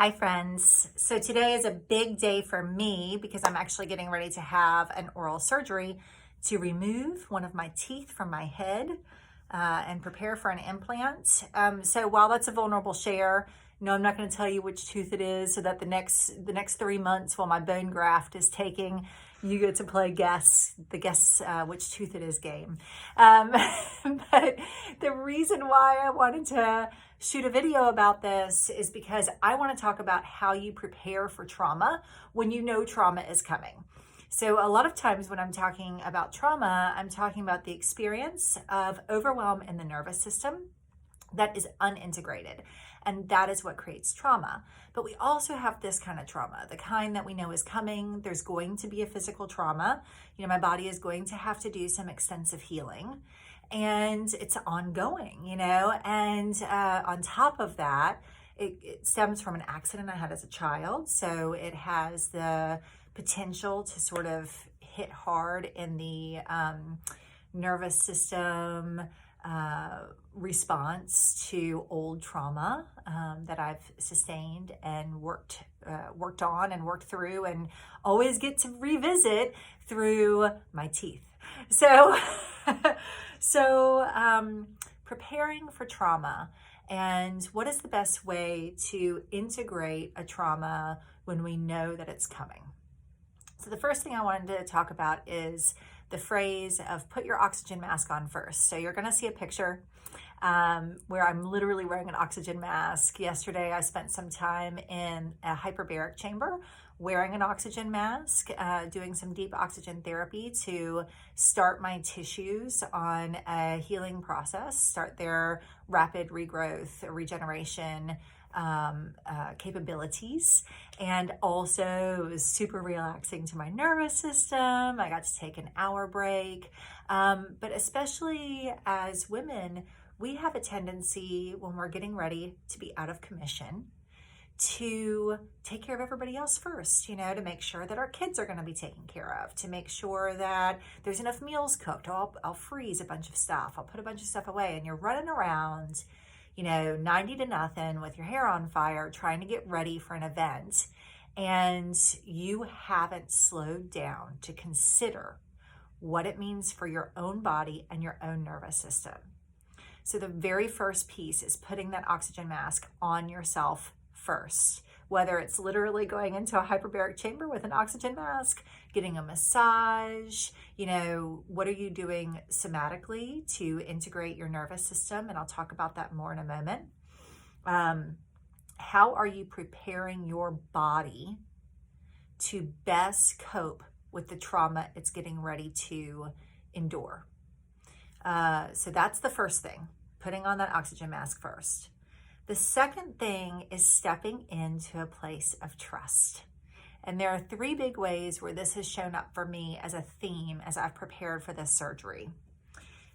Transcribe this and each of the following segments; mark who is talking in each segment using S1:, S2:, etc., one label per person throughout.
S1: Hi friends. So today is a big day for me because I'm actually getting ready to have an oral surgery to remove one of my teeth from my head and prepare for an implant. So while that's a vulnerable share, no, I'm not going to tell you which tooth it is so that the next 3 months while my bone graft is taking, you get to play guess which tooth it is game. But the reason why I wanted to shoot a video about this is because I want to talk about how you prepare for trauma when you know trauma is coming. So a lot of times when I'm talking about trauma, I'm talking about the experience of overwhelm in the nervous system that is unintegrated. And that is what creates trauma. But we also have this kind of trauma, the kind that we know is coming. There's going to be a physical trauma. My body is going to have to do some extensive healing. And it's ongoing, and on top of that, it stems from an accident I had as a child. So it has the potential to sort of hit hard in the nervous system response to old trauma that I've sustained and worked on and worked through and always get to revisit through my teeth. So preparing for trauma and what is the best way to integrate a trauma when we know that it's coming. So the first thing I wanted to talk about is the phrase of put your oxygen mask on first. So you're going to see a picture where I'm literally wearing an oxygen mask. Yesterday, I spent some time in a hyperbaric chamber wearing an oxygen mask, doing some deep oxygen therapy to start my tissues on a healing process, start their rapid regrowth, regeneration capabilities. And also it was super relaxing to my nervous system. I got to take an hour break. But especially as women, we have a tendency when we're getting ready to be out of commission to take care of everybody else first, to make sure that our kids are going to be taken care of, to make sure that there's enough meals cooked. I'll freeze a bunch of stuff. I'll put a bunch of stuff away, and you're running around 90 to nothing with your hair on fire, trying to get ready for an event. And you haven't slowed down to consider what it means for your own body and your own nervous system. So the very first piece is putting that oxygen mask on yourself first, whether it's literally going into a hyperbaric chamber with an oxygen mask, getting a massage, what are you doing somatically to integrate your nervous system? And I'll talk about that more in a moment. How are you preparing your body to best cope with the trauma it's getting ready to endure? So that's the first thing, putting on that oxygen mask first. The second thing is stepping into a place of trust. And there are 3 big ways where this has shown up for me as a theme as I've prepared for this surgery.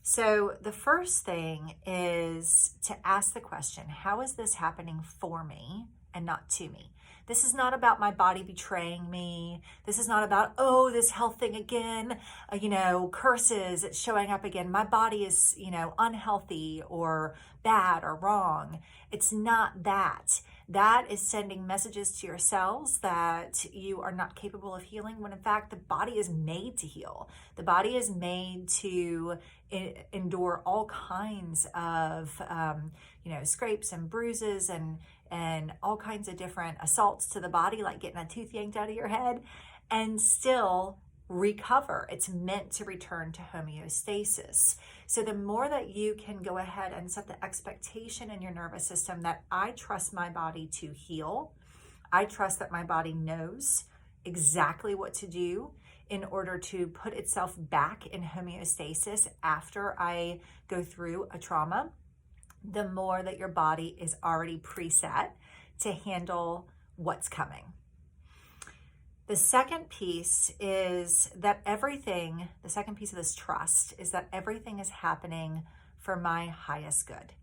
S1: So the first thing is to ask the question, how is this happening for me and not to me? This is not about my body betraying me. This is not about, this health thing again, curses, it's showing up again. My body is, unhealthy or bad or wrong. It's not that. That is sending messages to your cells that you are not capable of healing when in fact the body is made to heal. The body is made to endure all kinds of, scrapes and bruises and all kinds of different assaults to the body, like getting a tooth yanked out of your head, and still recover. It's meant to return to homeostasis. So the more that you can go ahead and set the expectation in your nervous system that I trust my body to heal, I trust that my body knows exactly what to do in order to put itself back in homeostasis after I go through a trauma, the more that your body is already preset to handle what's coming. The second piece is that the second piece of this trust is that everything is happening for my highest good.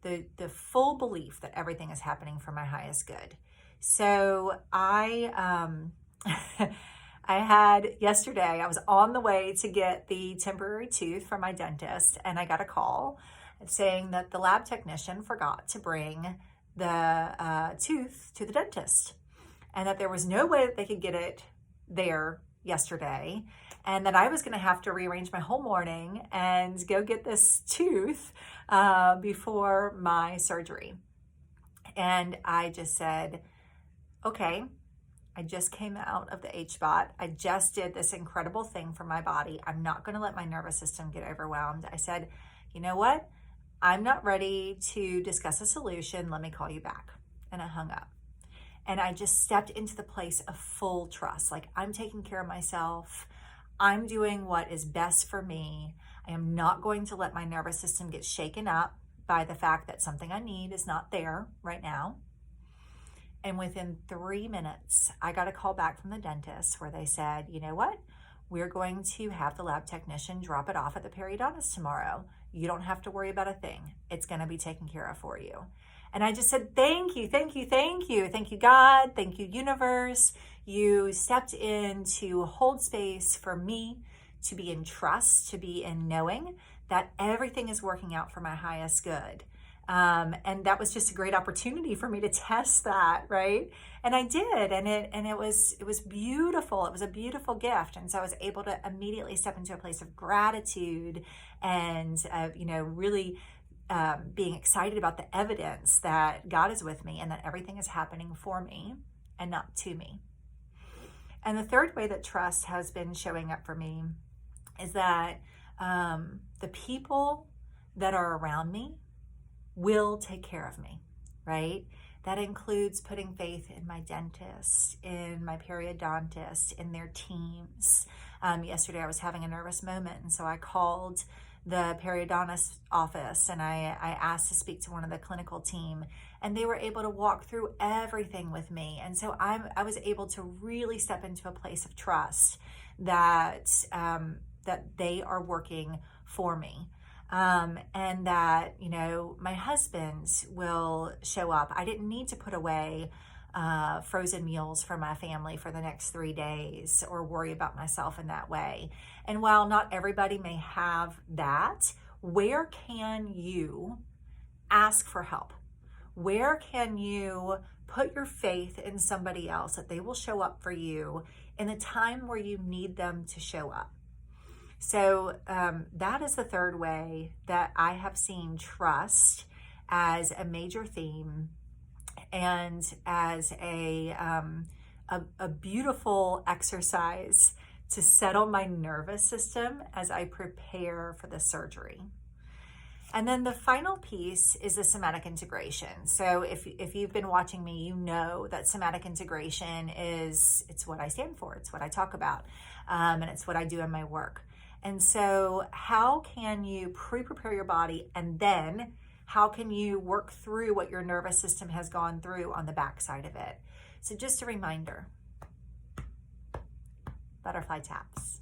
S1: The full belief that everything is happening for my highest good. So I had yesterday, I was on the way to get the temporary tooth from my dentist, and I got a call saying that the lab technician forgot to bring the tooth to the dentist, and that there was no way that they could get it there yesterday, and that I was going to have to rearrange my whole morning and go get this tooth before my surgery. And I just said, okay, I just came out of the H-spot. I just did this incredible thing for my body. I'm not going to let my nervous system get overwhelmed. I said, you know what? I'm not ready to discuss a solution. Let me call you back. And I hung up. And I just stepped into the place of full trust. Like, I'm taking care of myself. I'm doing what is best for me. I am not going to let my nervous system get shaken up by the fact that something I need is not there right now. And within 3 minutes, I got a call back from the dentist where they said, you know what? We're going to have the lab technician drop it off at the periodontist tomorrow. You don't have to worry about a thing. It's going to be taken care of for you. And I just said, thank you, thank you, thank you. Thank you, God. Thank you, universe. You stepped in to hold space for me to be in trust, to be in knowing that everything is working out for my highest good. And that was just a great opportunity for me to test that, right? And I did, and it was beautiful. It was a beautiful gift, and so I was able to immediately step into a place of gratitude, and really being excited about the evidence that God is with me and that everything is happening for me and not to me. And the third way that trust has been showing up for me is that the people that are around me will take care of me, right? That includes putting faith in my dentist, in my periodontist, in their teams. Yesterday I was having a nervous moment, and so I called the periodontist office and I asked to speak to one of the clinical team, and they were able to walk through everything with me. And so I was able to really step into a place of trust that they are working for me. And that, my husband will show up. I didn't need to put away frozen meals for my family for the next 3 days or worry about myself in that way. And while not everybody may have that, where can you ask for help? Where can you put your faith in somebody else that they will show up for you in the time where you need them to show up? So that is the third way that I have seen trust as a major theme and as a beautiful exercise to settle my nervous system as I prepare for the surgery. And then the final piece is the somatic integration. So if you've been watching me, you know that somatic integration it's what I stand for. It's what I talk about. And it's what I do in my work. And so how can you pre-prepare your body, and then how can you work through what your nervous system has gone through on the backside of it? So just a reminder, butterfly taps.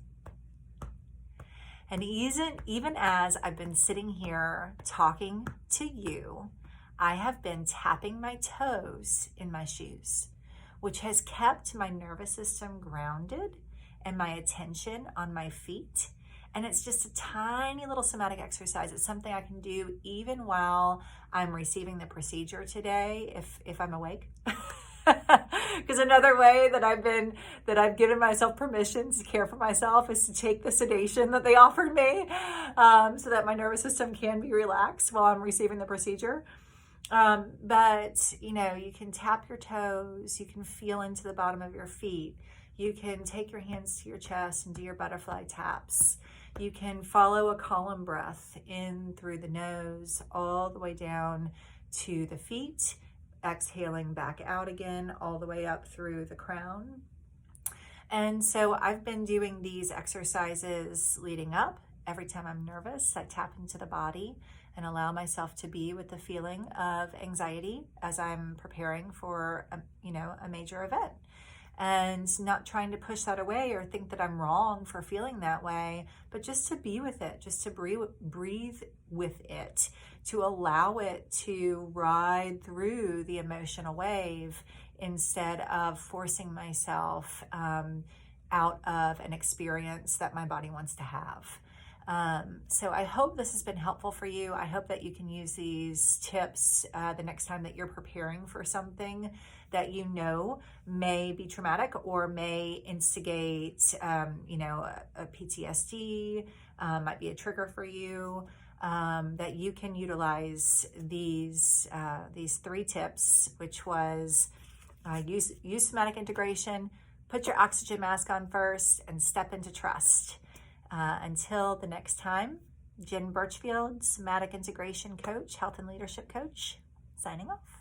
S1: And even as I've been sitting here talking to you, I have been tapping my toes in my shoes, which has kept my nervous system grounded and my attention on my feet. And it's just a tiny little somatic exercise. It's something I can do even while I'm receiving the procedure today, if I'm awake. Because another way that I've given myself permission to care for myself is to take the sedation that they offered me, so that my nervous system can be relaxed while I'm receiving the procedure. But you can tap your toes, you can feel into the bottom of your feet. You can take your hands to your chest and do your butterfly taps. You can follow a column breath in through the nose all the way down to the feet, exhaling back out again all the way up through the crown. And so I've been doing these exercises leading up. Every time I'm nervous, I tap into the body and allow myself to be with the feeling of anxiety as I'm preparing for a major event. And not trying to push that away or think that I'm wrong for feeling that way, but just to be with it, just to breathe with it, to allow it to ride through the emotional wave instead of forcing myself out of an experience that my body wants to have. So I hope this has been helpful for you. I hope that you can use these tips the next time that you're preparing for something that you know may be traumatic or may instigate, a PTSD, might be a trigger for you. That you can utilize these 3 tips, which was use somatic integration, put your oxygen mask on first, and step into trust. Until the next time, Jen Birchfield, Somatic Integration Coach, Health and Leadership Coach, signing off.